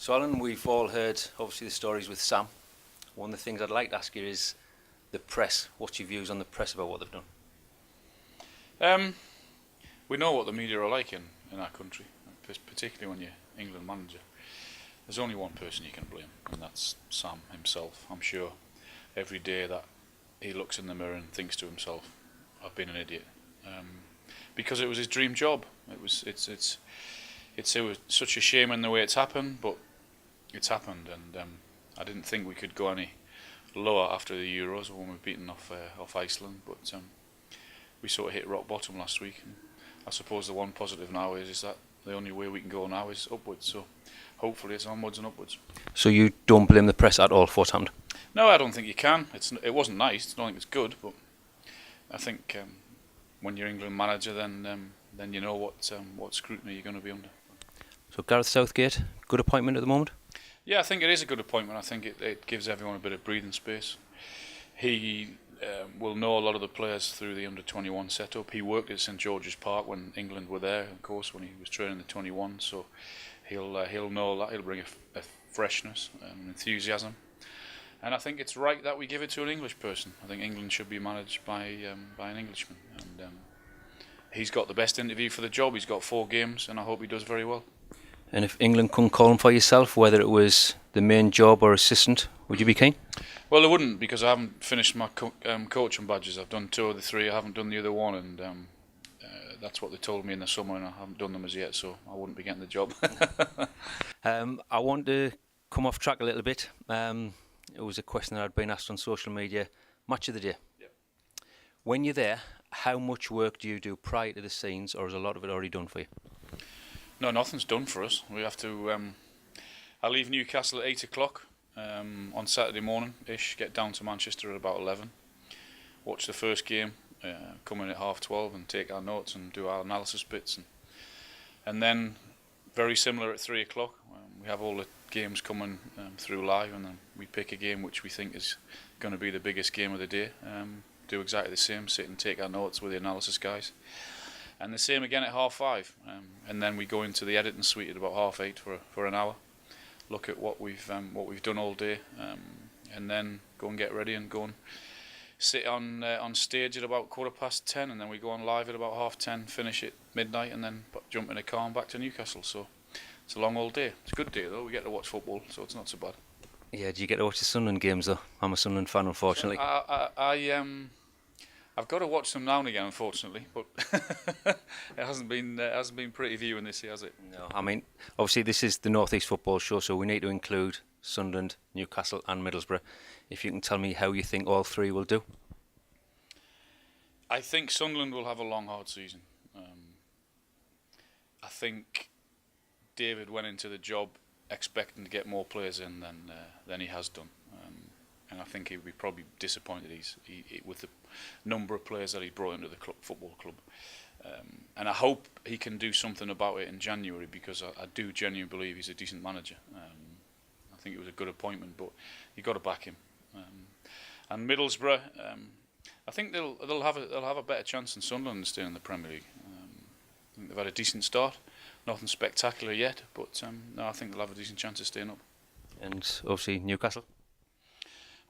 So Alan, we've all heard obviously the stories with Sam. One of the things I'd like to ask you is the press. What's your views on the press about what they've done? We know what the media are like in our country, particularly when you're England manager. There's only one person you can blame, and that's Sam himself. I'm sure every day that he looks in the mirror and thinks to himself, "I've been an idiot," because it was his dream job. It's such a shame in the way it's happened, but it's happened, and I didn't think we could go any lower after the Euros when we were beaten off Iceland, but we sort of hit rock bottom last week. And I suppose the one positive now is that the only way we can go now is upwards. So hopefully it's onwards and upwards. So you don't blame the press at all for what's happened? No, I don't think you can. It wasn't nice. I don't think it's good, but I think when you're England manager, then you know what scrutiny you're going to be under. So Gareth Southgate, good appointment at the moment? Yeah, I think it is a good appointment. I think it gives everyone a bit of breathing space. He will know a lot of the players through the under-21 setup. He worked at St George's Park when England were there, of course, when he was training the 21. So he'll know that. He'll bring a freshness and enthusiasm. And I think it's right that we give it to an English person. I think England should be managed by an Englishman. And he's got the best interview for the job. He's got 4 games, and I hope he does very well. And if England couldn't call him for yourself, whether it was the main job or assistant, would you be keen? Well, I wouldn't, because I haven't finished my coaching badges. I've done 2 of the 3. I haven't done the other one, and that's what they told me in the summer, and I haven't done them as yet, so I wouldn't be getting the job. I want to come off track a little bit. It was a question that I'd been asked on social media. Match of the day. Yep. When you're there, how much work do you do prior to the scenes, or is a lot of it already done for you? No, nothing's done for us. We have to. I leave Newcastle at 8 o'clock on Saturday morning-ish. Get down to Manchester at about 11. Watch the first game. Come in at 12:30 and take our notes and do our analysis bits, and then very similar at 3 o'clock. We have all the games coming through live, and then we pick a game which we think is going to be the biggest game of the day. Do exactly the same. Sit and take our notes with the analysis guys. And the same again at 5:30, and then we go into the editing suite at about 8:30 for an hour. Look at what we've done all day, and then go and get ready and go and sit on stage at about 10:15, and then we go on live at about 10:30, finish at midnight, and then jump in a car and back to Newcastle. So it's a long old day. It's a good day though. We get to watch football, so it's not so bad. Yeah, do you get to watch the Sunderland games though? I'm a Sunderland fan, unfortunately. I've got to watch them now and again, unfortunately, but it hasn't been pretty viewing this year, has it? No, I mean, obviously this is the North East Football Show, so we need to include Sunderland, Newcastle and Middlesbrough. If you can tell me how you think all 3 will do. I think Sunderland will have a long, hard season. I think David went into the job expecting to get more players in than he has done. And I think he'd be probably disappointed with the number of players that he brought into the football club. And I hope he can do something about it in January, because I do genuinely believe he's a decent manager. I think it was a good appointment, but you've got to back him. And Middlesbrough, I think they'll have a better chance than Sunderland to stay in the Premier League. I think they've had a decent start, nothing spectacular yet, but no, I think they'll have a decent chance of staying up. And obviously Newcastle.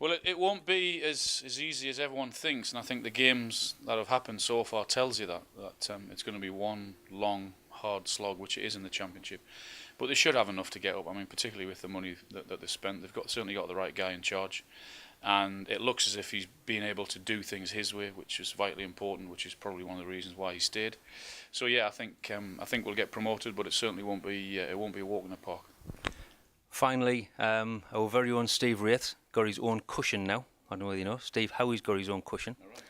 Well, it won't be as easy as everyone thinks, and I think the games that have happened so far tells you that it's going to be one long, hard slog, which it is in the Championship. But they should have enough to get up. I mean, particularly with the money that they've spent, they've certainly got the right guy in charge, and it looks as if he's been able to do things his way, which is vitally important, which is probably one of the reasons why he stayed. So yeah, I think we'll get promoted, but it certainly won't be a walk in the park. Finally, our very own Steve Wraith got his own cushion now. I don't know whether you know, Steve, how he's got his own cushion. Right.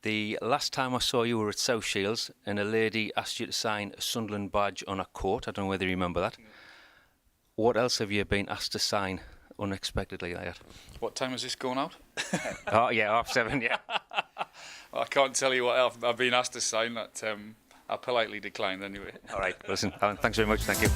The last time I saw you were at South Shields, and a lady asked you to sign a Sunderland badge on a coat. I don't know whether you remember that. No. What else have you been asked to sign unexpectedly like that? What time is this going out? Oh yeah, 7:30. Yeah. Well, I can't tell you what else I've been asked to sign. That I politely declined anyway. All right, listen, Alan, thanks very much. Thank you.